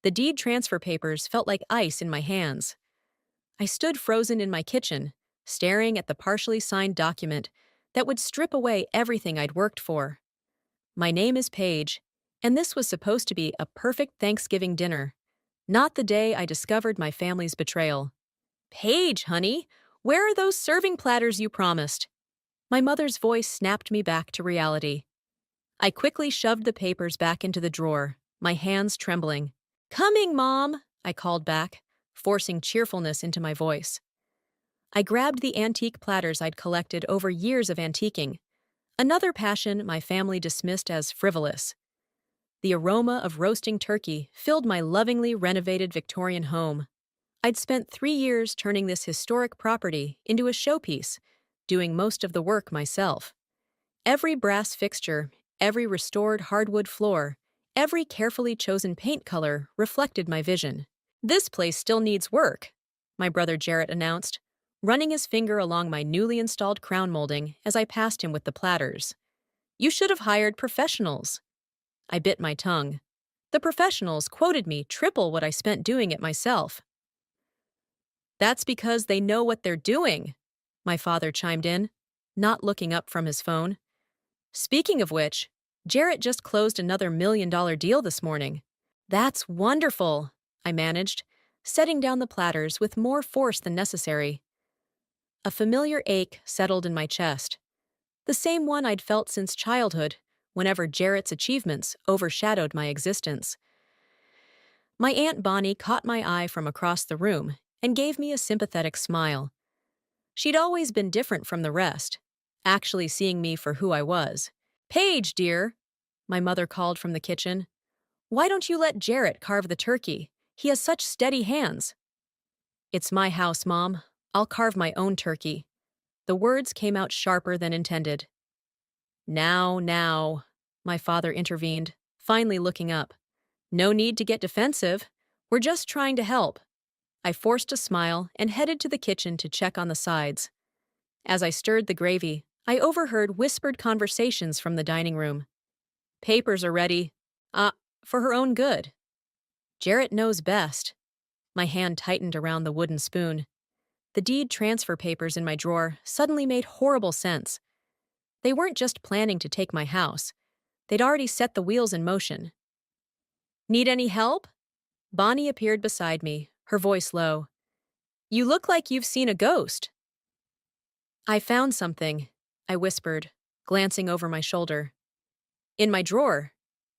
The deed transfer papers felt like ice in my hands. I stood frozen in my kitchen, staring at the partially signed document that would strip away everything I'd worked for. My name is Paige, and this was supposed to be a perfect Thanksgiving dinner, not the day I discovered my family's betrayal. Paige, honey, where are those serving platters you promised? My mother's voice snapped me back to reality. I quickly shoved the papers back into the drawer, my hands trembling. Coming, Mom, I called back, forcing cheerfulness into my voice. I grabbed the antique platters I'd collected over years of antiquing, another passion my family dismissed as frivolous. The aroma of roasting turkey filled my lovingly renovated Victorian home. I'd spent 3 years turning this historic property into a showpiece, doing most of the work myself. Every brass fixture, every restored hardwood floor, every carefully chosen paint color reflected my vision. This place still needs work, my brother Jarrett announced, running his finger along my newly installed crown molding as I passed him with the platters. You should have hired professionals. I bit my tongue. The professionals quoted me triple what I spent doing it myself. That's because they know what they're doing, my father chimed in, not looking up from his phone. Speaking of which, Jarrett just closed another $1 million deal this morning. That's wonderful, I managed, setting down the platters with more force than necessary. A familiar ache settled in my chest, the same one I'd felt since childhood, whenever Jarrett's achievements overshadowed my existence. My Aunt Bonnie caught my eye from across the room and gave me a sympathetic smile. She'd always been different from the rest, actually seeing me for who I was. Paige, dear, my mother called from the kitchen. Why don't you let Jarrett carve the turkey? He has such steady hands. It's my house, Mom. I'll carve my own turkey. The words came out sharper than intended. Now, my father intervened, finally looking up. No need to get defensive. We're just trying to help. I forced a smile and headed to the kitchen to check on the sides. As I stirred the gravy, I overheard whispered conversations from the dining room. Papers are ready. For her own good. Jarrett knows best. My hand tightened around the wooden spoon. The deed transfer papers in my drawer suddenly made horrible sense. They weren't just planning to take my house. They'd already set the wheels in motion. Need any help? Bonnie appeared beside me, her voice low. You look like you've seen a ghost. I found something, I whispered, glancing over my shoulder. In my drawer.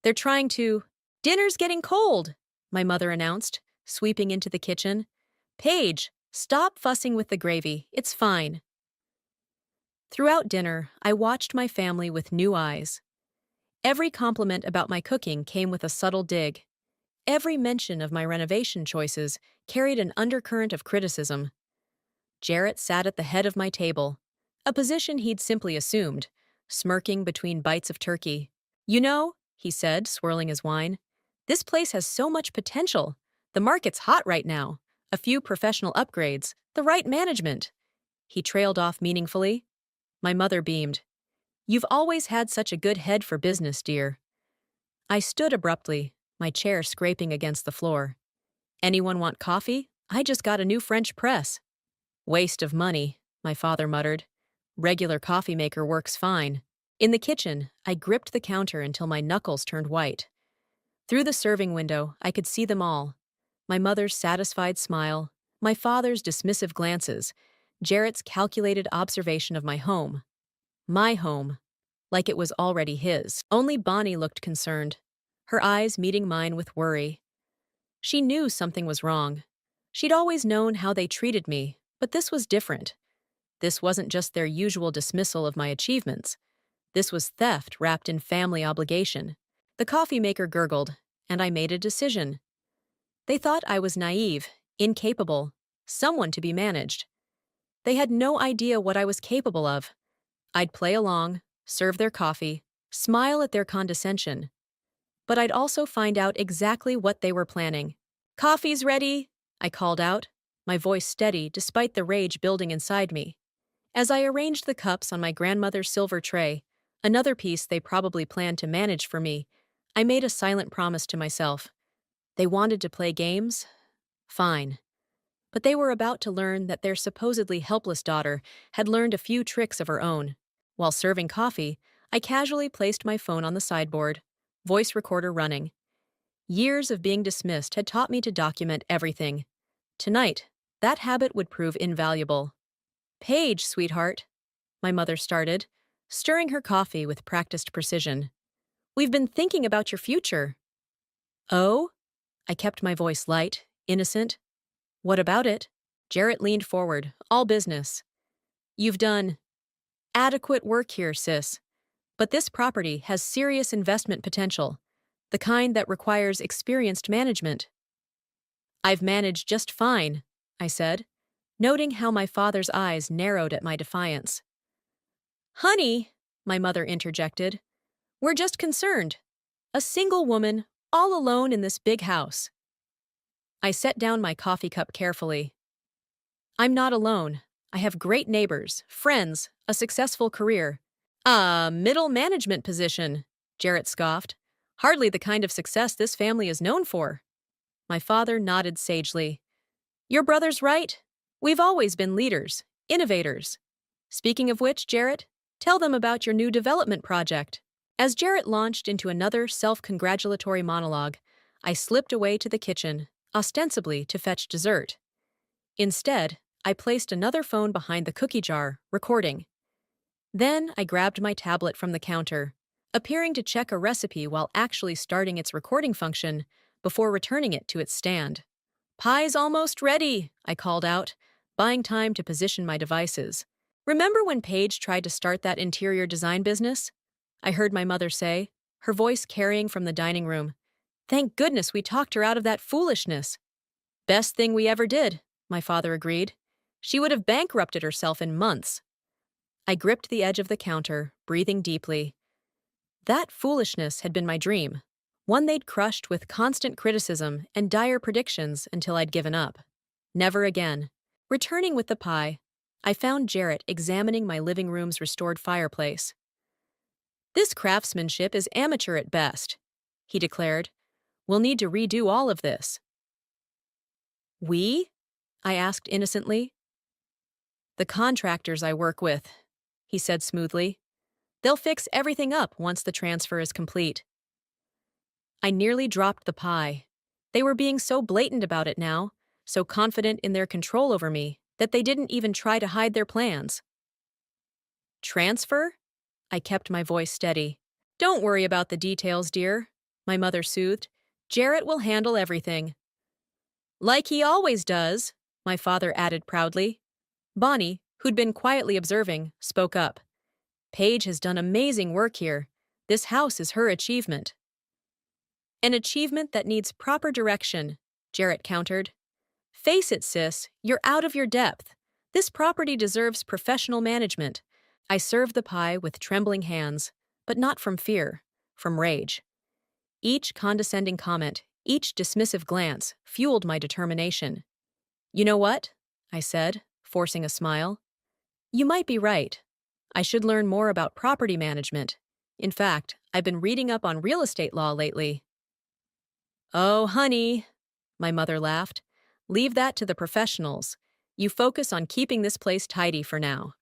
They're trying to— Dinner's getting cold, my mother announced, sweeping into the kitchen. Paige, stop fussing with the gravy. It's fine. Throughout dinner, I watched my family with new eyes. Every compliment about my cooking came with a subtle dig. Every mention of my renovation choices carried an undercurrent of criticism. Jarrett sat at the head of my table, a position he'd simply assumed, smirking between bites of turkey. You know, he said, swirling his wine, this place has so much potential. The market's hot right now. A few professional upgrades, the right management. He trailed off meaningfully. My mother beamed. You've always had such a good head for business, dear. I stood abruptly, my chair scraping against the floor. Anyone want coffee? I just got a new French press. Waste of money, my father muttered. Regular coffee maker works fine. In the kitchen, I gripped the counter until my knuckles turned white. Through the serving window, I could see them all. My mother's satisfied smile, my father's dismissive glances, Jarrett's calculated observation of my home. My home, like it was already his. Only Bonnie looked concerned, her eyes meeting mine with worry. She knew something was wrong. She'd always known how they treated me, but this was different. This wasn't just their usual dismissal of my achievements. This was theft wrapped in family obligation. The coffee maker gurgled, and I made a decision. They thought I was naive, incapable, someone to be managed. They had no idea what I was capable of. I'd play along, serve their coffee, smile at their condescension. But I'd also find out exactly what they were planning. Coffee's ready, I called out, my voice steady despite the rage building inside me. As I arranged the cups on my grandmother's silver tray, another piece they probably planned to manage for me, I made a silent promise to myself. They wanted to play games? Fine. But they were about to learn that their supposedly helpless daughter had learned a few tricks of her own. While serving coffee, I casually placed my phone on the sideboard, voice recorder running. Years of being dismissed had taught me to document everything. Tonight, that habit would prove invaluable. Paige, sweetheart, my mother started, stirring her coffee with practiced precision. We've been thinking about your future. Oh? I kept my voice light, innocent. What about it? Jarrett leaned forward, all business. You've done adequate work here, sis. But this property has serious investment potential, the kind that requires experienced management. I've managed just fine, I said, noting how my father's eyes narrowed at my defiance. Honey, my mother interjected, we're just concerned. A single woman, all alone in this big house. I set down my coffee cup carefully. I'm not alone. I have great neighbors, friends, a successful career. A middle management position, Jarrett scoffed. Hardly the kind of success this family is known for. My father nodded sagely. Your brother's right. We've always been leaders, innovators. Speaking of which, Jarrett, tell them about your new development project. As Jarrett launched into another self-congratulatory monologue, I slipped away to the kitchen, ostensibly to fetch dessert. Instead, I placed another phone behind the cookie jar, recording. Then I grabbed my tablet from the counter, appearing to check a recipe while actually starting its recording function before returning it to its stand. Pie's almost ready, I called out, buying time to position my devices. Remember when Paige tried to start that interior design business? I heard my mother say, her voice carrying from the dining room. Thank goodness we talked her out of that foolishness. Best thing we ever did, my father agreed. She would have bankrupted herself in months. I gripped the edge of the counter, breathing deeply. That foolishness had been my dream, one they'd crushed with constant criticism and dire predictions until I'd given up. Never again. Returning with the pie, I found Jarrett examining my living room's restored fireplace. This craftsmanship is amateur at best, he declared. We'll need to redo all of this. We? I asked innocently. The contractors I work with, he said smoothly. They'll fix everything up once the transfer is complete. I nearly dropped the pie. They were being so blatant about it now, so confident in their control over me, that they didn't even try to hide their plans. Transfer? I kept my voice steady. Don't worry about the details, dear, my mother soothed. Jarrett will handle everything. Like he always does, my father added proudly. Bonnie, who'd been quietly observing, spoke up. Paige has done amazing work here. This house is her achievement. An achievement that needs proper direction, Jarrett countered. Face it, sis, you're out of your depth. This property deserves professional management. I served the pie with trembling hands, but not from fear, from rage. Each condescending comment, each dismissive glance, fueled my determination. You know what? I said, forcing a smile. You might be right. I should learn more about property management. In fact, I've been reading up on real estate law lately. Oh, honey, my mother laughed. Leave that to the professionals. You focus on keeping this place tidy for now.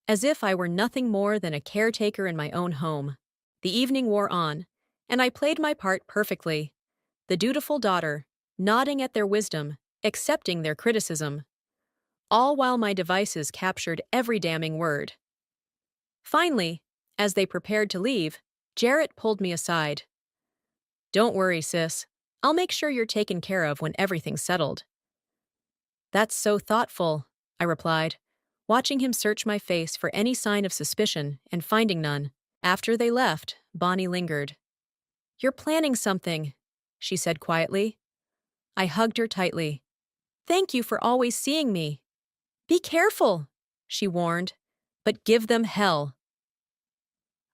As if I were nothing more than a caretaker in my own home, the evening wore on, and I played my part perfectly. The dutiful daughter, nodding at their wisdom, accepting their criticism, all while my devices captured every damning word. Finally, as they prepared to leave, Jarrett pulled me aside. Don't worry, sis. I'll make sure you're taken care of when everything's settled. That's so thoughtful, I replied, watching him search my face for any sign of suspicion and finding none. After they left, Bonnie lingered. You're planning something, she said quietly. I hugged her tightly. Thank you for always seeing me. Be careful, she warned, but give them hell.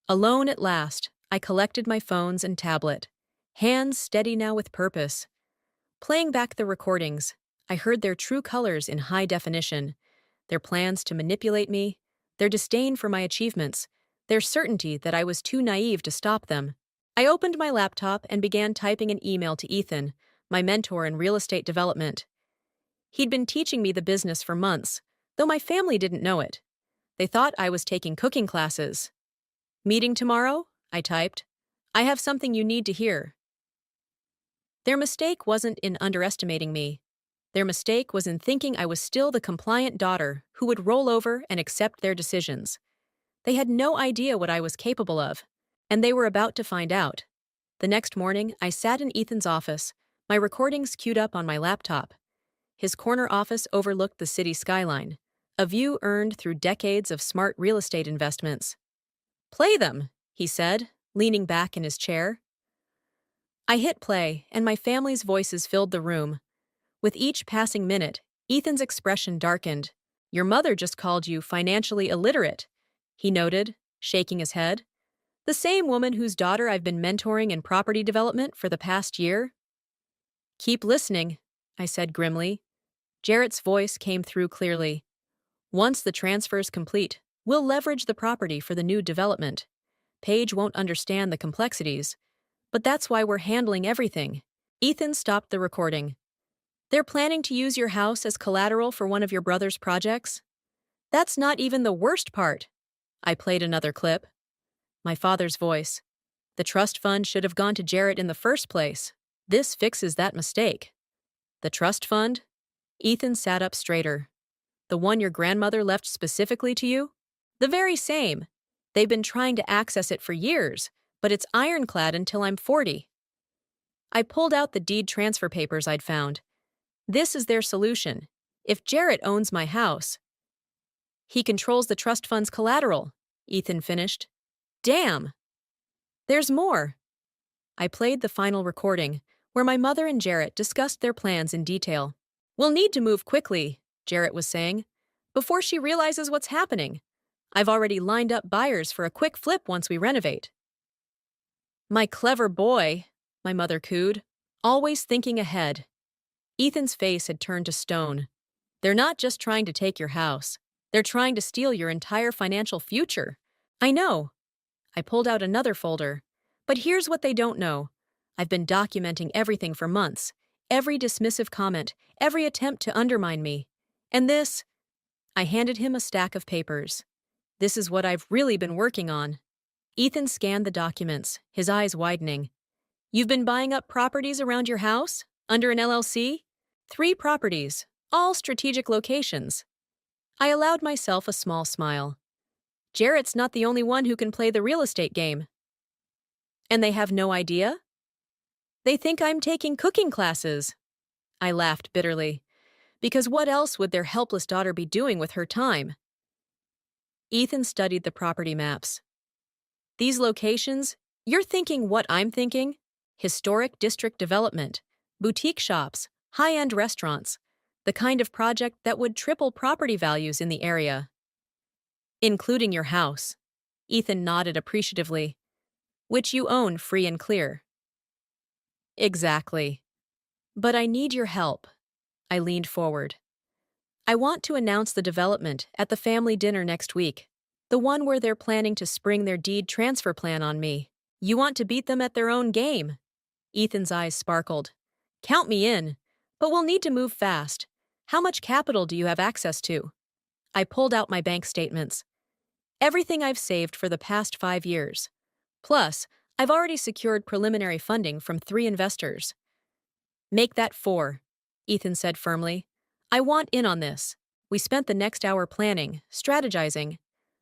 Alone at last, I collected my phones and tablet, hands steady now with purpose. Playing back the recordings, I heard their true colors in high definition, their plans to manipulate me, their disdain for my achievements, their certainty that I was too naive to stop them. I opened my laptop and began typing an email to Ethan, my mentor in real estate development. He'd been teaching me the business for months, though my family didn't know it. They thought I was taking cooking classes. Meeting tomorrow? I typed. I have something you need to hear. Their mistake wasn't in underestimating me. Their mistake was in thinking I was still the compliant daughter who would roll over and accept their decisions. They had no idea what I was capable of, and they were about to find out. The next morning, I sat in Ethan's office, my recordings queued up on my laptop. His corner office overlooked the city skyline, a view earned through decades of smart real estate investments. "Play them," he said, leaning back in his chair. I hit play, and my family's voices filled the room. With each passing minute, Ethan's expression darkened. "Your mother just called you financially illiterate," he noted, shaking his head. "The same woman whose daughter I've been mentoring in property development for the past year." "Keep listening," I said grimly. Jarrett's voice came through clearly. "Once the transfer's complete, we'll leverage the property for the new development. Paige won't understand the complexities, but that's why we're handling everything." Ethan stopped the recording. "They're planning to use your house as collateral for one of your brother's projects?" "That's not even the worst part." I played another clip. My father's voice. "The trust fund should have gone to Jarrett in the first place. This fixes that mistake." "The trust fund?" Ethan sat up straighter. "The one your grandmother left specifically to you?" "The very same. They've been trying to access it for years, but it's ironclad until I'm 40. I pulled out the deed transfer papers I'd found. "This is their solution. If Jarrett owns my house, he controls the trust fund's collateral," Ethan finished. "Damn!" "There's more." I played the final recording, where my mother and Jarrett discussed their plans in detail. "We'll need to move quickly," Jarrett was saying, "before she realizes what's happening. I've already lined up buyers for a quick flip once we renovate." "My clever boy," my mother cooed, "always thinking ahead." Ethan's face had turned to stone. "They're not just trying to take your house. They're trying to steal your entire financial future." "I know." I pulled out another folder. "But here's what they don't know. I've been documenting everything for months. Every dismissive comment, every attempt to undermine me. And this—" I handed him a stack of papers. "This is what I've really been working on." Ethan scanned the documents, his eyes widening. "You've been buying up properties around your house? Under an LLC? 3 properties, all strategic locations." I allowed myself a small smile. "Jarrett's not the only one who can play the real estate game." "And they have no idea?" "They think I'm taking cooking classes." I laughed bitterly. Because what else would their helpless daughter be doing with her time? Ethan studied the property maps. "These locations, you're thinking what I'm thinking? Historic district development, boutique shops, high-end restaurants, the kind of project that would triple property values in the area." "Including your house." Ethan nodded appreciatively. "Which you own free and clear." "Exactly. But I need your help." I leaned forward. "I want to announce the development at the family dinner next week, the one where they're planning to spring their deed transfer plan on me. You want to beat them at their own game." Ethan's eyes sparkled. "Count me in, but we'll need to move fast. How much capital do you have access to?" I pulled out my bank statements. "Everything I've saved for the past 5 years. Plus, I've already secured preliminary funding from 3 investors." "Make that 4, Ethan said firmly. "I want in on this." We spent the next hour planning, strategizing.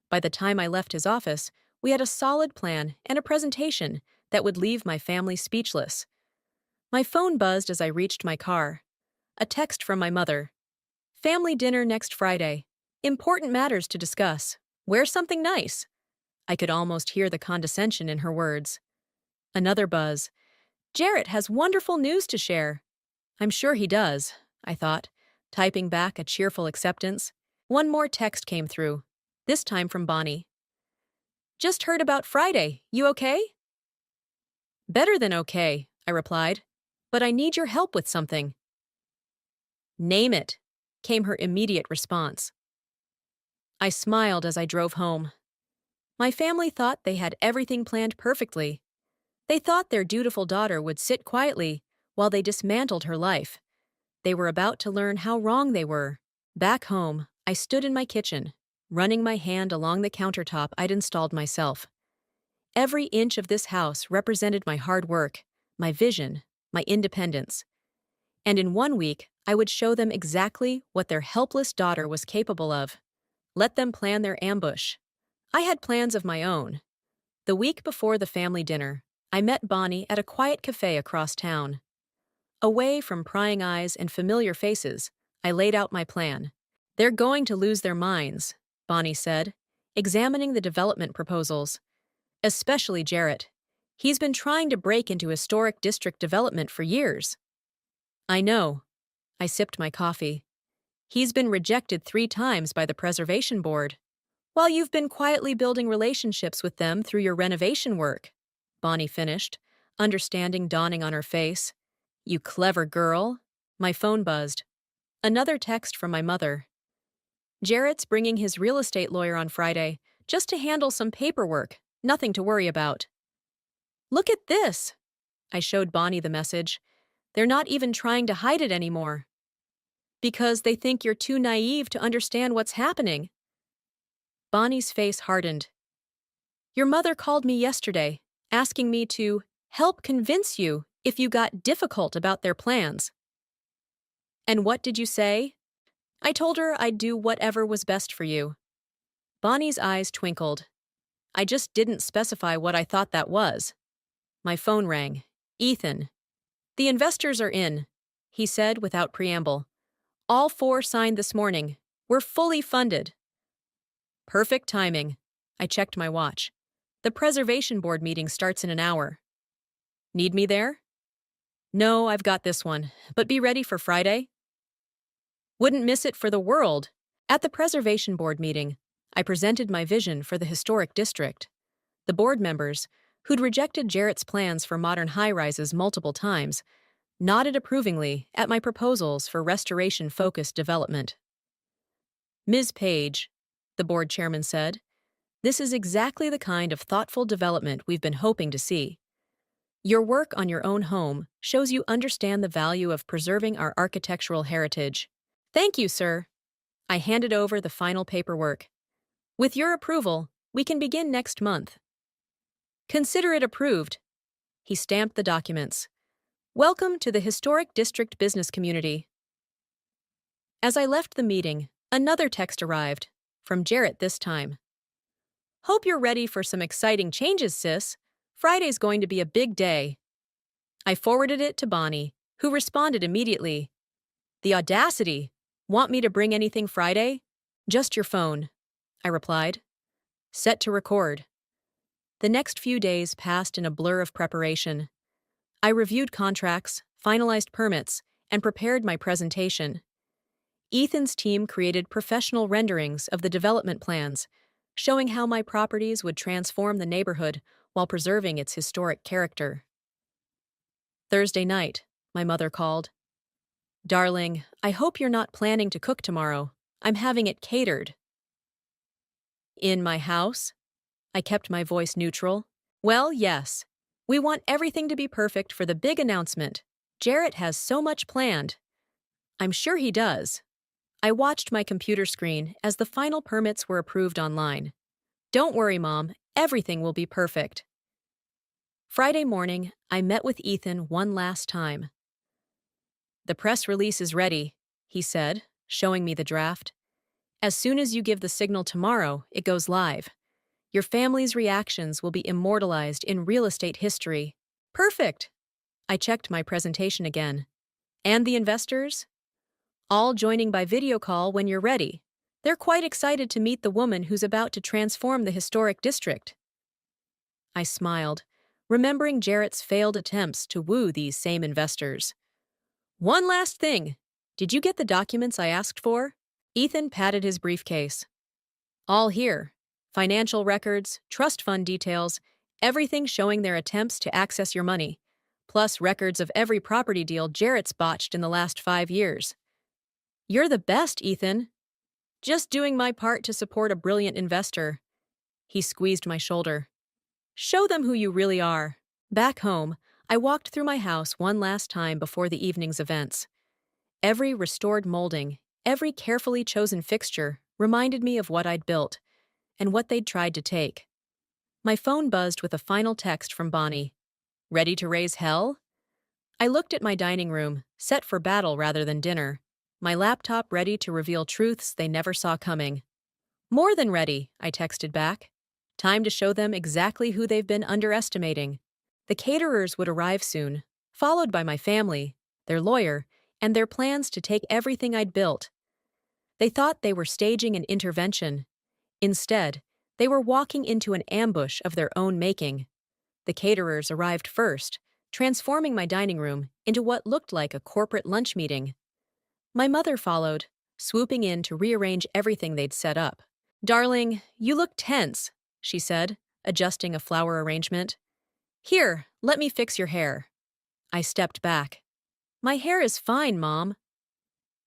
By the time I left his office, we had a solid plan and a presentation that would leave my family speechless. My phone buzzed as I reached my car. A text from my mother. "Family dinner next Friday. Important matters to discuss. Wear something nice." I could almost hear the condescension in her words. Another buzz. "Jarrett has wonderful news to share." "I'm sure he does," I thought, typing back a cheerful acceptance. One more text came through, this time from Bonnie. "Just heard about Friday. You okay?" "Better than okay," I replied. "But I need your help with something." "Name it," came her immediate response. I smiled as I drove home. My family thought they had everything planned perfectly. They thought their dutiful daughter would sit quietly while they dismantled her life. They were about to learn how wrong they were. Back home, I stood in my kitchen, running my hand along the countertop I'd installed myself. Every inch of this house represented my hard work, my vision, my independence. And in 1 week, I would show them exactly what their helpless daughter was capable of. Let them plan their ambush. I had plans of my own. The week before the family dinner, I met Bonnie at a quiet cafe across town. Away from prying eyes and familiar faces, I laid out my plan. They're going to lose their minds, Bonnie said, examining the development proposals. Especially Jarrett. He's been trying to break into historic district development for years. I know. I sipped my coffee. He's been rejected 3 times by the Preservation Board. While you've been quietly building relationships with them through your renovation work, Bonnie finished, understanding dawning on her face. You clever girl. My phone buzzed. Another text from my mother. Jarrett's bringing his real estate lawyer on Friday, just to handle some paperwork, nothing to worry about. Look at this! I showed Bonnie the message. They're not even trying to hide it anymore. Because they think you're too naive to understand what's happening. Bonnie's face hardened. Your mother called me yesterday, asking me to help convince you if you got difficult about their plans. And what did you say? I told her I'd do whatever was best for you. Bonnie's eyes twinkled. I just didn't specify what I thought that was. My phone rang. Ethan. The investors are in, he said without preamble. All 4 signed this morning. We're fully funded. Perfect timing. I checked my watch. The Preservation Board meeting starts in an hour. Need me there? No, I've got this one, but be ready for Friday. Wouldn't miss it for the world. At the Preservation Board meeting, I presented my vision for the historic district. The board members, who'd rejected Jarrett's plans for modern high-rises multiple times, nodded approvingly at my proposals for restoration-focused development. Ms. Page, the board chairman said, this is exactly the kind of thoughtful development we've been hoping to see. Your work on your own home shows you understand the value of preserving our architectural heritage. Thank you, sir. I handed over the final paperwork. With your approval, we can begin next month. Consider it approved. He stamped the documents. Welcome to the Historic District business community. As I left the meeting, another text arrived, from Jarrett this time. Hope you're ready for some exciting changes, sis. Friday's going to be a big day. I forwarded it to Bonnie, who responded immediately. The audacity! Want me to bring anything Friday? Just your phone, I replied. Set to record. The next few days passed in a blur of preparation. I reviewed contracts, finalized permits, and prepared my presentation. Ethan's team created professional renderings of the development plans, showing how my properties would transform the neighborhood while preserving its historic character. Thursday night, my mother called. Darling, I hope you're not planning to cook tomorrow. I'm having it catered. In my house? I kept my voice neutral. Well, yes. We want everything to be perfect for the big announcement. Jarrett has so much planned. I'm sure he does. I watched my computer screen as the final permits were approved online. Don't worry, Mom. Everything will be perfect. Friday morning, I met with Ethan one last time. The press release is ready, he said, showing me the draft. As soon as you give the signal tomorrow, it goes live. Your family's reactions will be immortalized in real estate history. Perfect! I checked my presentation again. And the investors? All joining by video call when you're ready. They're quite excited to meet the woman who's about to transform the historic district. I smiled, remembering Jarrett's failed attempts to woo these same investors. One last thing. Did you get the documents I asked for? Ethan patted his briefcase. All here. Financial records, trust fund details, everything showing their attempts to access your money, plus records of every property deal Jarrett's botched in the last 5 years. You're the best, Ethan. Just doing my part to support a brilliant investor. He squeezed my shoulder. Show them who you really are. Back home, I walked through my house one last time before the evening's events. Every restored molding, every carefully chosen fixture reminded me of what I'd built and what they'd tried to take. My phone buzzed with a final text from Bonnie. Ready to raise hell? I looked at my dining room, set for battle rather than dinner, my laptop ready to reveal truths they never saw coming. More than ready, I texted back. Time to show them exactly who they've been underestimating. The caterers would arrive soon, followed by my family, their lawyer, and their plans to take everything I'd built. They thought they were staging an intervention. Instead, they were walking into an ambush of their own making. The caterers arrived first, transforming my dining room into what looked like a corporate lunch meeting. My mother followed, swooping in to rearrange everything they'd set up. "Darling, you look tense," she said, adjusting a flower arrangement. "Here, let me fix your hair." I stepped back. "My hair is fine, Mom."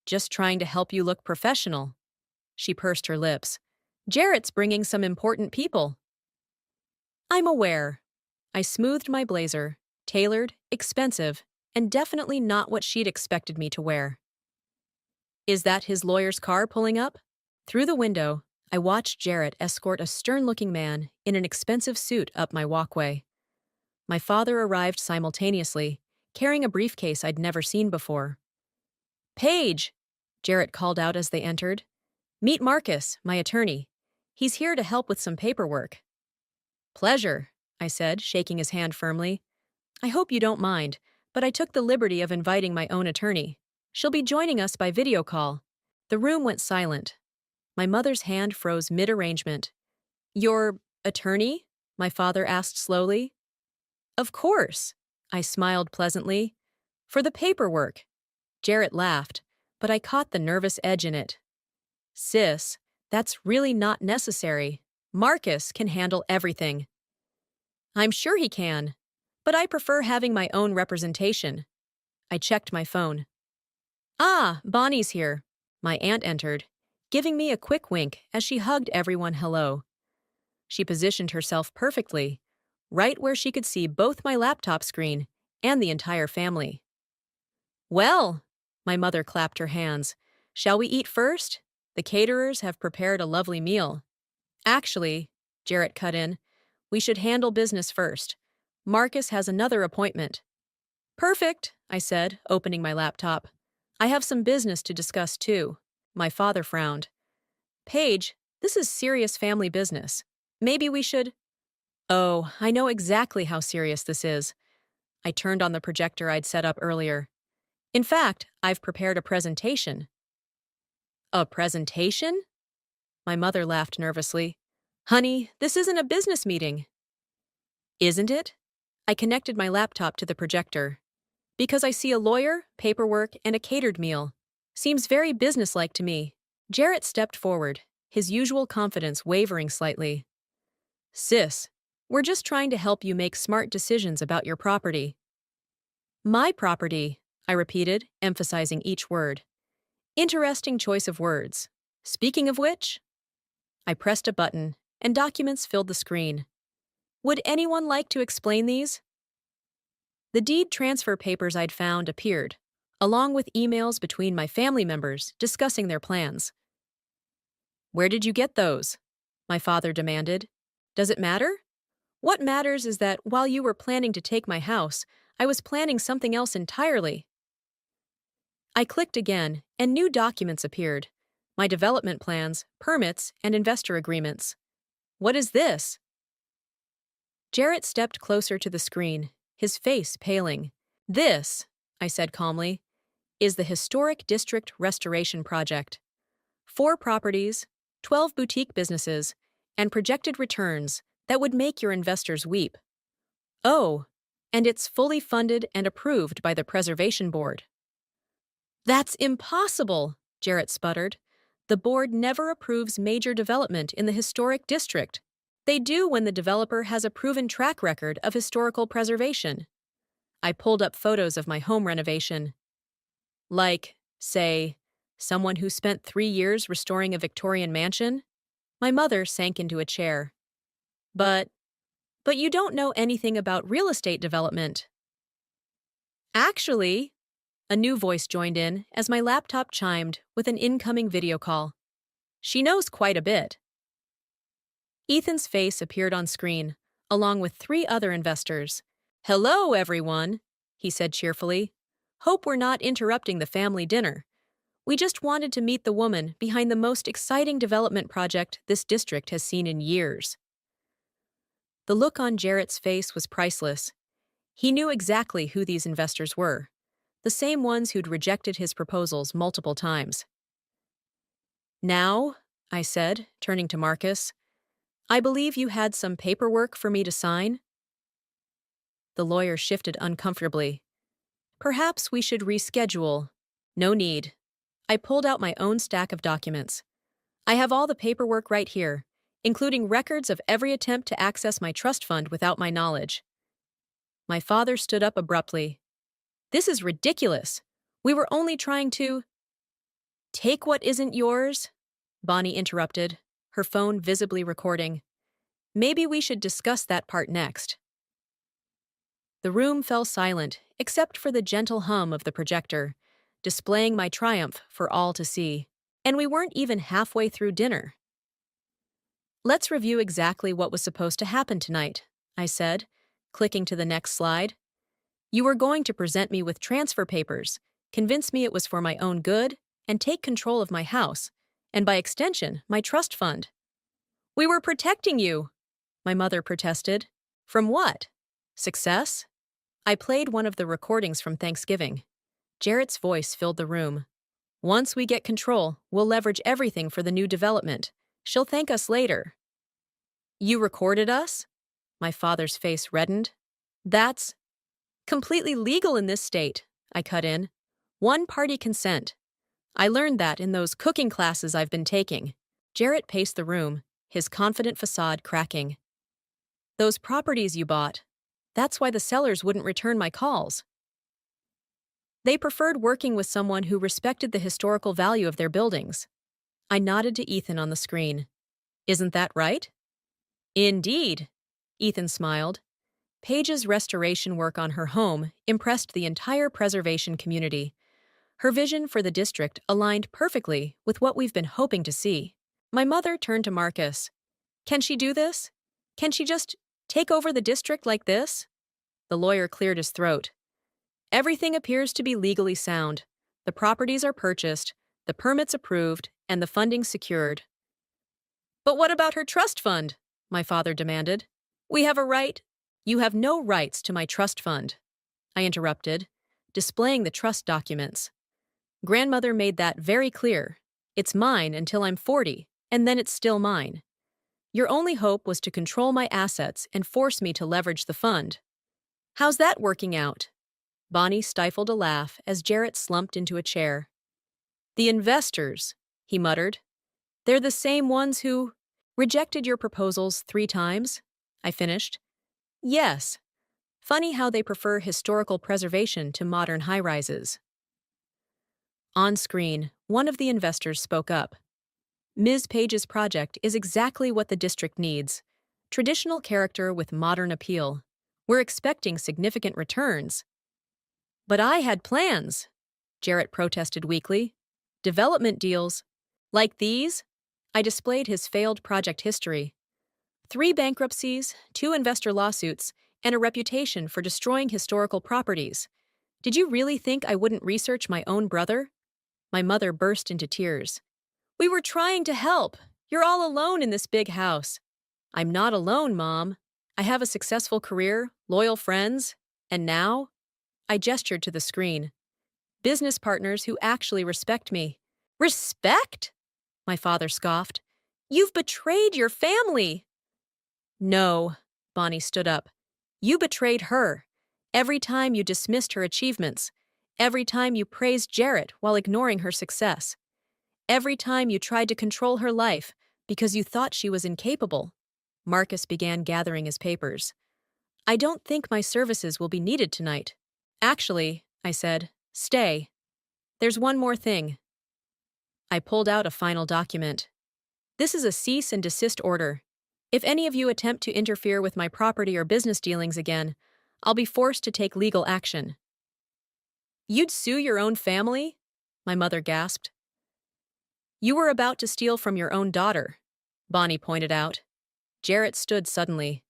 "Just trying to help you look professional." She pursed her lips. "Jarrett's bringing some important people." "I'm aware." I smoothed my blazer, tailored, expensive, and definitely not what she'd expected me to wear. "Is that his lawyer's car pulling up?" Through the window, I watched Jarrett escort a stern-looking man in an expensive suit up my walkway. My father arrived simultaneously, carrying a briefcase I'd never seen before. "Paige!" Jarrett called out as they entered. "Meet Marcus, my attorney. He's here to help with some paperwork." "Pleasure," I said, shaking his hand firmly. "I hope you don't mind, but I took the liberty of inviting my own attorney. She'll be joining us by video call." The room went silent. My mother's hand froze mid-arrangement. "Your attorney?" my father asked slowly. "Of course," I smiled pleasantly. "For the paperwork." Jarrett laughed, but I caught the nervous edge in it. "Sis, that's really not necessary. Marcus can handle everything." "I'm sure he can, but I prefer having my own representation." I checked my phone. "Ah, Bonnie's here." My aunt entered, giving me a quick wink as she hugged everyone hello. She positioned herself perfectly, right where she could see both my laptop screen and the entire family. "Well," my mother clapped her hands, "shall we eat first? The caterers have prepared a lovely meal." "Actually," Jarrett cut in, "we should handle business first. Marcus has another appointment." "Perfect," I said, opening my laptop. "I have some business to discuss too." My father frowned. "Paige, this is serious family business. Maybe we should—" "Oh, I know exactly how serious this is." I turned on the projector I'd set up earlier. "In fact, I've prepared a presentation." "A presentation?" My mother laughed nervously. "Honey, this isn't a business meeting." "Isn't it?" I connected my laptop to the projector. "Because I see a lawyer, paperwork, and a catered meal. Seems very businesslike to me." Jarrett stepped forward, his usual confidence wavering slightly. "Sis, we're just trying to help you make smart decisions about your property." "My property," I repeated, emphasizing each word. Interesting choice of words. Speaking of which, I pressed a button, and documents filled the screen. "Would anyone like to explain these?" The deed transfer papers I'd found appeared, along with emails between my family members discussing their plans. "Where did you get those?" my father demanded. "Does it matter?" "What matters is that while you were planning to take my house, I was planning something else entirely." I clicked again, and new documents appeared. My development plans, permits, and investor agreements. "What is this?" Jarrett stepped closer to the screen, his face paling. "This," I said calmly, "is the Historic District Restoration Project. 4 properties, 12 boutique businesses, and projected returns that would make your investors weep. Oh, and it's fully funded and approved by the Preservation Board." "That's impossible," Jarrett sputtered. "The board never approves major development in the historic district. They do when the developer has a proven track record of historical preservation." I pulled up photos of my home renovation. Like, say, someone who spent 3 years restoring a Victorian mansion? My mother sank into a chair. "But But you don't know anything about real estate development. Actually, a new voice joined in as my laptop chimed with an incoming video call. She knows quite a bit. Ethan's face appeared on screen, along with 3 other investors. "Hello, everyone," he said cheerfully. "Hope we're not interrupting the family dinner. We just wanted to meet the woman behind the most exciting development project this district has seen in years." The look on Jarrett's face was priceless. He knew exactly who these investors were, the same ones who'd rejected his proposals multiple times. "Now," I said, turning to Marcus, "I believe you had some paperwork for me to sign." The lawyer shifted uncomfortably. "Perhaps we should reschedule." "No need." I pulled out my own stack of documents. "I have all the paperwork right here, including records of every attempt to access my trust fund without my knowledge." My father stood up abruptly. "This is ridiculous. We were only trying to—" "Take what isn't yours," Bonnie interrupted, her phone visibly recording. "Maybe we should discuss that part next." The room fell silent, except for the gentle hum of the projector, displaying my triumph for all to see. And we weren't even halfway through dinner. "Let's review exactly what was supposed to happen tonight," I said, clicking to the next slide. "You were going to present me with transfer papers, convince me it was for my own good, and take control of my house, and by extension, my trust fund." "We were protecting you," my mother protested. "From what? Success?" I played one of the recordings from Thanksgiving. Jarrett's voice filled the room. "Once we get control, we'll leverage everything for the new development. She'll thank us later." "You recorded us?" My father's face reddened. "That's completely legal in this state," I cut in. "One-party consent. I learned that in those cooking classes I've been taking." Jarrett paced the room, his confident facade cracking. "Those properties you bought, that's why the sellers wouldn't return my calls. They preferred working with someone who respected the historical value of their buildings." I nodded to Ethan on the screen. "Isn't that right?" "Indeed," Ethan smiled. Paige's restoration work on her home impressed the entire preservation community. Her vision for the district aligned perfectly with what we've been hoping to see. My mother turned to Marcus. "Can she do this? Can she just take over the district like this?" The lawyer cleared his throat. "Everything appears to be legally sound. The properties are purchased, the permits approved, and the funding secured." "But what about her trust fund?" my father demanded. "We have a right—" "You have no rights to my trust fund," I interrupted, displaying the trust documents. "Grandmother made that very clear. It's mine until I'm 40, and then it's still mine. Your only hope was to control my assets and force me to leverage the fund. How's that working out?" Bonnie stifled a laugh as Jarrett slumped into a chair. "The investors," he muttered. "They're the same ones who—" "Rejected your proposals 3 times?" I finished. "Yes. Funny how they prefer historical preservation to modern high-rises." On screen, one of the investors spoke up. "Ms. Paige's project is exactly what the district needs. Traditional character with modern appeal. We're expecting significant returns." "But I had plans," Jarrett protested weakly. "Development deals. Like these?" I displayed his failed project history. 3 bankruptcies, 2 investor lawsuits, and a reputation for destroying historical properties. Did you really think I wouldn't research my own brother?" My mother burst into tears. "We were trying to help. You're all alone in this big house." "I'm not alone, Mom. I have a successful career, loyal friends, and now—" I gestured to the screen. "Business partners who actually respect me." "Respect?" my father scoffed. "You've betrayed your family." "No," Bonnie stood up. "You betrayed her. Every time you dismissed her achievements. Every time you praised Jarrett while ignoring her success. Every time you tried to control her life because you thought she was incapable." Marcus began gathering his papers. "I don't think my services will be needed tonight." "Actually," I said, "stay. There's one more thing." I pulled out a final document. "This is a cease and desist order. If any of you attempt to interfere with my property or business dealings again, I'll be forced to take legal action." "You'd sue your own family?" my mother gasped. "You were about to steal from your own daughter," Bonnie pointed out. Jarrett stood suddenly.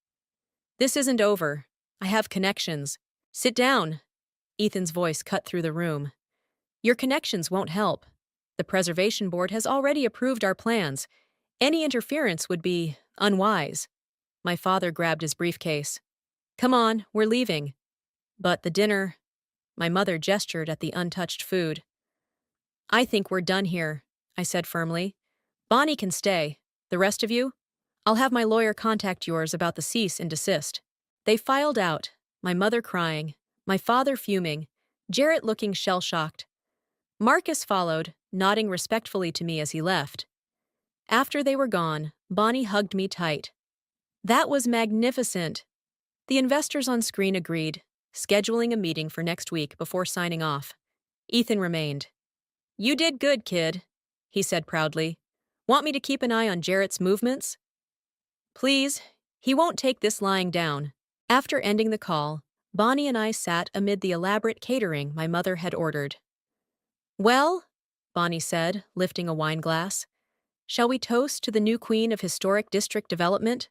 "This isn't over. I have connections. Sit down." Ethan's voice cut through the room. "Your connections won't help. The Preservation Board has already approved our plans. Any interference would be unwise." My father grabbed his briefcase. "Come on, we're leaving." "But the dinner—" My mother gestured at the untouched food. "I think we're done here," I said firmly. "Bonnie can stay. The rest of you? I'll have my lawyer contact yours about the cease and desist." They filed out, my mother crying, my father fuming, Jarrett looking shell-shocked. Marcus followed, nodding respectfully to me as he left. After they were gone, Bonnie hugged me tight. "That was magnificent." The investors on screen agreed, scheduling a meeting for next week before signing off. Ethan remained. "You did good, kid," he said proudly. "Want me to keep an eye on Jarrett's movements?" "Please, he won't take this lying down." After ending the call, Bonnie and I sat amid the elaborate catering my mother had ordered. "Well," Bonnie said, lifting a wine glass, "shall we toast to the new queen of historic district development?"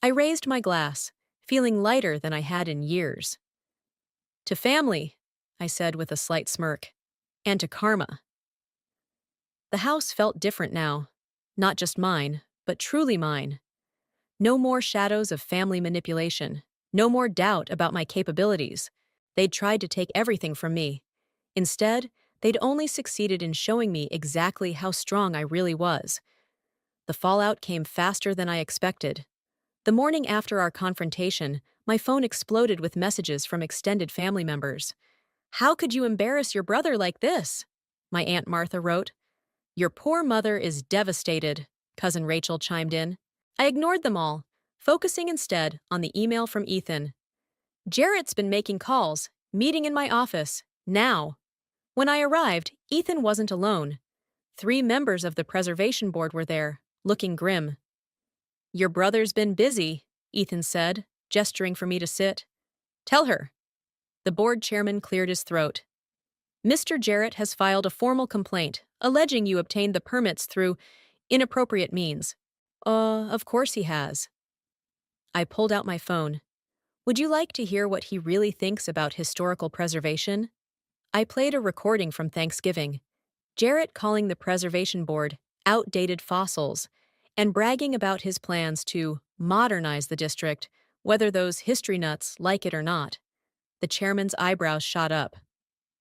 I raised my glass, feeling lighter than I had in years. "To family," I said with a slight smirk, "and to karma." The house felt different now. Not just mine, but truly mine. No more shadows of family manipulation. No more doubt about my capabilities. They'd tried to take everything from me. Instead, they'd only succeeded in showing me exactly how strong I really was. The fallout came faster than I expected. The morning after our confrontation, my phone exploded with messages from extended family members. "How could you embarrass your brother like this?" my Aunt Martha wrote. "Your poor mother is devastated," Cousin Rachel chimed in. I ignored them all, focusing instead on the email from Ethan. "Jarrett's been making calls, meeting in my office, now." When I arrived, Ethan wasn't alone. 3 members of the Preservation Board were there, looking grim. "Your brother's been busy," Ethan said, gesturing for me to sit. "Tell her." The board chairman cleared his throat. "Mr. Jarrett has filed a formal complaint, alleging you obtained the permits through inappropriate means." Of course he has." I pulled out my phone. "Would you like to hear what he really thinks about historical preservation?" I played a recording from Thanksgiving. Jarrett calling the Preservation Board outdated fossils and bragging about his plans to modernize the district, whether those history nuts like it or not. The chairman's eyebrows shot up.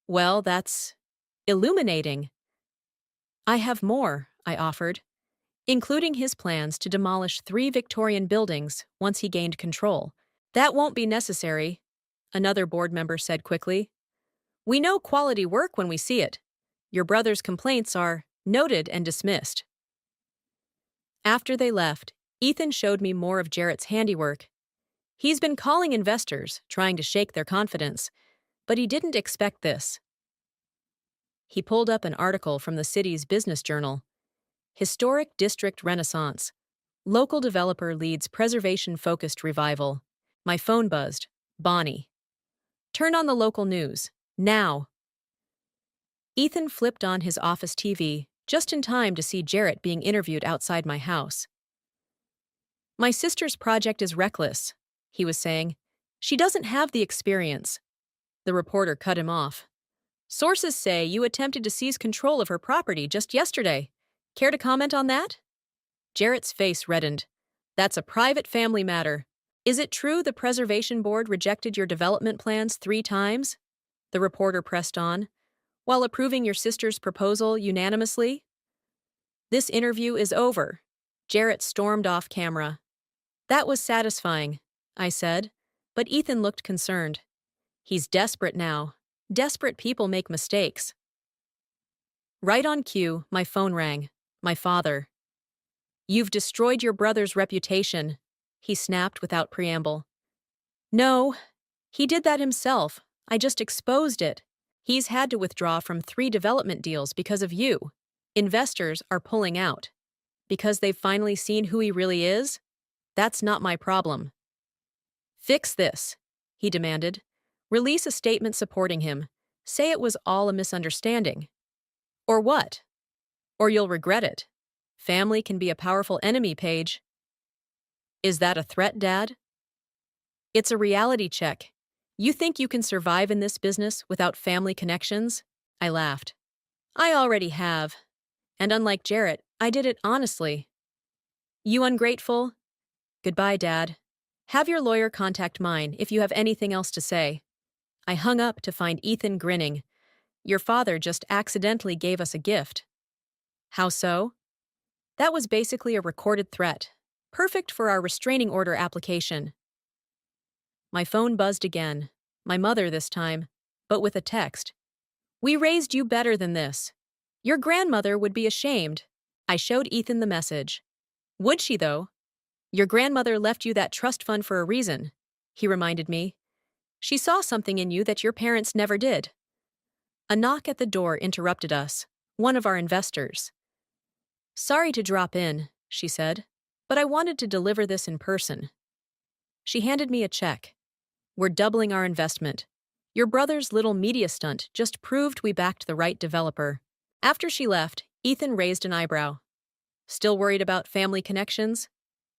"Well, that's illuminating." "I have more," I offered, including his plans to demolish 3 Victorian buildings once he gained control. "That won't be necessary," another board member said quickly. "We know quality work when we see it. Your brother's complaints are noted and dismissed." After they left, Ethan showed me more of Jarrett's handiwork. He's been calling investors, trying to shake their confidence, but he didn't expect this. He pulled up an article from the city's business journal. "Historic District Renaissance. Local developer leads preservation-focused revival." My phone buzzed. Bonnie. "Turn on the local news. Now." Ethan flipped on his office TV, just in time to see Jarrett being interviewed outside my house. "My sister's project is reckless," he was saying. "She doesn't have the experience." The reporter cut him off. "Sources say you attempted to seize control of her property just yesterday. Care to comment on that?" Jarrett's face reddened. "That's a private family matter. Is it true the Preservation Board rejected your development plans 3 times?" The reporter pressed on. "While approving your sister's proposal unanimously?" "This interview is over." Jarrett stormed off camera. "That was satisfying," I said, but Ethan looked concerned. "He's desperate now. Desperate people make mistakes." Right on cue, my phone rang. My father. "You've destroyed your brother's reputation," he snapped without preamble. "No, he did that himself. I just exposed it. He's had to withdraw from 3 development deals because of you. Investors are pulling out. Because they've finally seen who he really is?" That's not my problem. Fix this, he demanded. Release a statement supporting him. Say it was all a misunderstanding. Or what? Or you'll regret it. Family can be a powerful enemy, Paige. Is that a threat, Dad? It's a reality check. You think you can survive in this business without family connections? I laughed. I already have. And unlike Jarrett, I did it honestly. You ungrateful? Goodbye, Dad. Have your lawyer contact mine if you have anything else to say. I hung up to find Ethan grinning. Your father just accidentally gave us a gift. How so? That was basically a recorded threat. Perfect for our restraining order application. My phone buzzed again. My mother this time, but with a text. We raised you better than this. Your grandmother would be ashamed. I showed Ethan the message. Would she, though? Your grandmother left you that trust fund for a reason, he reminded me. She saw something in you that your parents never did. A knock at the door interrupted us, one of our investors. Sorry to drop in, she said, but I wanted to deliver this in person. She handed me a check. We're doubling our investment. Your brother's little media stunt just proved we backed the right developer. After she left, Ethan raised an eyebrow. Still worried about family connections?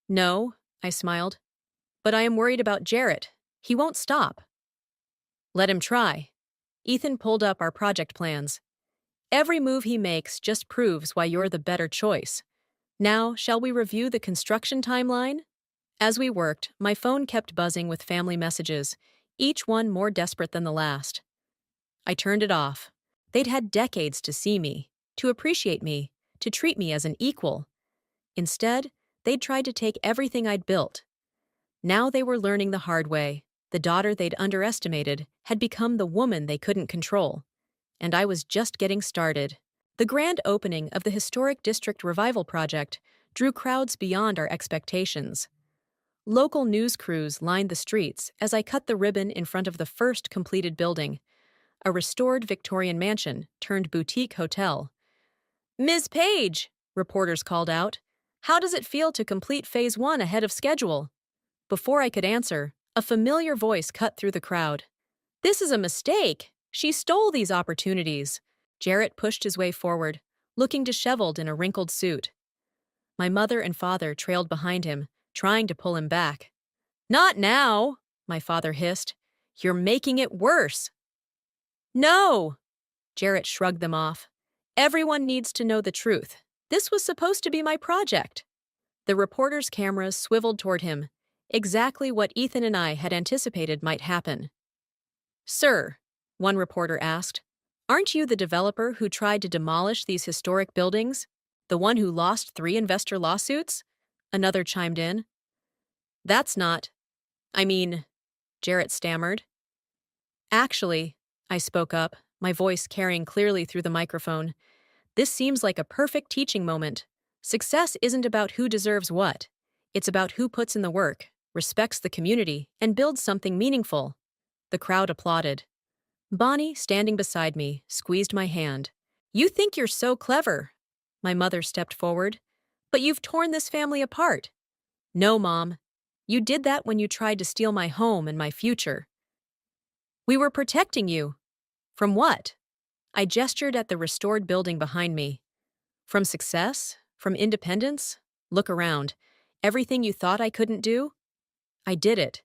No, I smiled. But I am worried about Jarrett. He won't stop. Let him try. Ethan pulled up our project plans. Every move he makes just proves why you're the better choice. Now, shall we review the construction timeline? As we worked, my phone kept buzzing with family messages, each one more desperate than the last. I turned it off. They'd had decades to see me, to appreciate me, to treat me as an equal. Instead, they'd tried to take everything I'd built. Now they were learning the hard way. The daughter they'd underestimated had become the woman they couldn't control. And I was just getting started. The grand opening of the Historic District Revival Project drew crowds beyond our expectations. Local news crews lined the streets as I cut the ribbon in front of the first completed building, a restored Victorian mansion turned boutique hotel. Ms. Page, reporters called out, how does it feel to complete Phase 1 ahead of schedule? Before I could answer, a familiar voice cut through the crowd. This is a mistake. She stole these opportunities. Jarrett pushed his way forward, looking disheveled in a wrinkled suit. My mother and father trailed behind him, trying to pull him back. Not now, my father hissed. You're making it worse. No! Jarrett shrugged them off. Everyone needs to know the truth. This was supposed to be my project. The reporter's cameras swiveled toward him, exactly what Ethan and I had anticipated might happen. Sir, one reporter asked, aren't you the developer who tried to demolish these historic buildings? The one who lost 3 investor lawsuits? Another chimed in. That's not. Jarrett stammered. Actually, I spoke up, my voice carrying clearly through the microphone. This seems like a perfect teaching moment. Success isn't about who deserves what. It's about who puts in the work, respects the community, and builds something meaningful. The crowd applauded. Bonnie, standing beside me, squeezed my hand. You think you're so clever. My mother stepped forward. But you've torn this family apart. No, Mom. You did that when you tried to steal my home and my future. We were protecting you. From what? I gestured at the restored building behind me. From success? From independence? Look around. Everything you thought I couldn't do? I did it.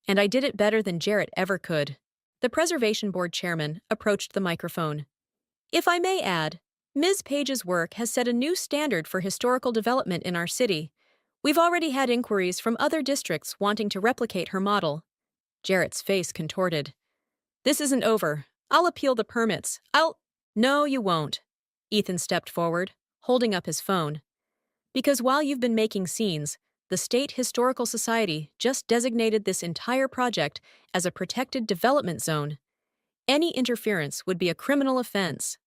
And I did it better than Jarrett ever could. The Preservation Board chairman approached the microphone. If I may add, Ms. Page's work has set a new standard for historical development in our city. We've already had inquiries from other districts wanting to replicate her model. Jarrett's face contorted. This isn't over. I'll appeal the permits. No, you won't. Ethan stepped forward, holding up his phone. Because while you've been making scenes, the State Historical Society just designated this entire project as a protected development zone. Any interference would be a criminal offense.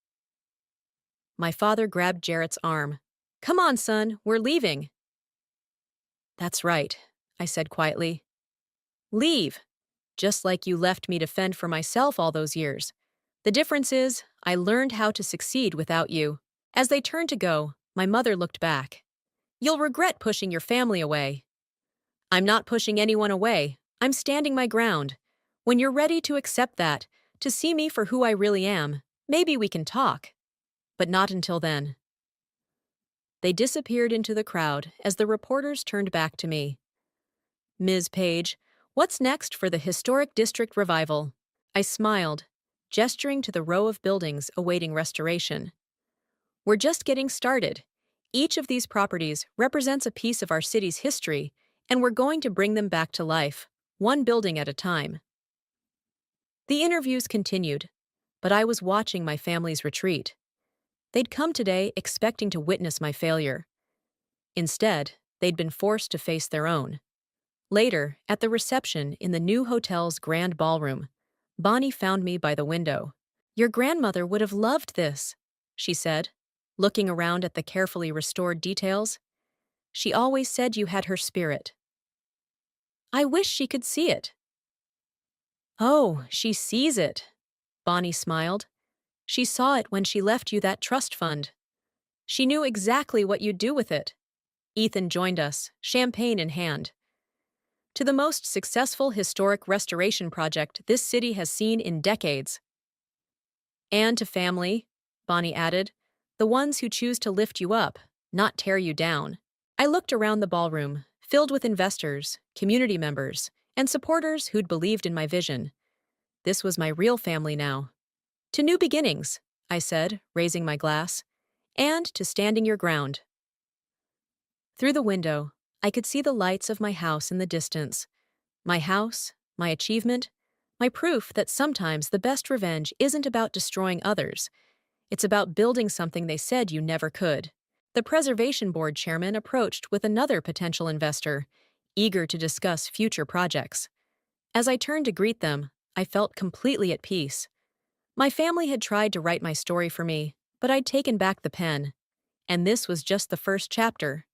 My father grabbed Jarrett's arm. Come on, son, we're leaving. That's right, I said quietly. Leave. Just like you left me to fend for myself all those years. The difference is, I learned how to succeed without you. As they turned to go, my mother looked back. You'll regret pushing your family away. I'm not pushing anyone away. I'm standing my ground. When you're ready to accept that, to see me for who I really am, maybe we can talk. But not until then. They disappeared into the crowd as the reporters turned back to me. Ms. Page, what's next for the Historic District revival? I smiled, gesturing to the row of buildings awaiting restoration. We're just getting started. Each of these properties represents a piece of our city's history, and we're going to bring them back to life, one building at a time. The interviews continued, but I was watching my family's retreat. They'd come today expecting to witness my failure. Instead, they'd been forced to face their own. Later, at the reception in the new hotel's grand ballroom, Bonnie found me by the window. Your grandmother would have loved this, she said, looking around at the carefully restored details. She always said you had her spirit. I wish she could see it. Oh, she sees it, Bonnie smiled. She saw it when she left you that trust fund. She knew exactly what you'd do with it. Ethan joined us, champagne in hand. To the most successful historic restoration project this city has seen in decades. And to family, Bonnie added, the ones who choose to lift you up, not tear you down. I looked around the ballroom, filled with investors, community members, and supporters who'd believed in my vision. This was my real family now. To new beginnings, I said, raising my glass, and to standing your ground. Through the window, I could see the lights of my house in the distance. My house, my achievement, my proof that sometimes the best revenge isn't about destroying others. It's about building something they said you never could. The Preservation Board chairman approached with another potential investor, eager to discuss future projects. As I turned to greet them, I felt completely at peace. My family had tried to write my story for me, but I'd taken back the pen. And this was just the first chapter.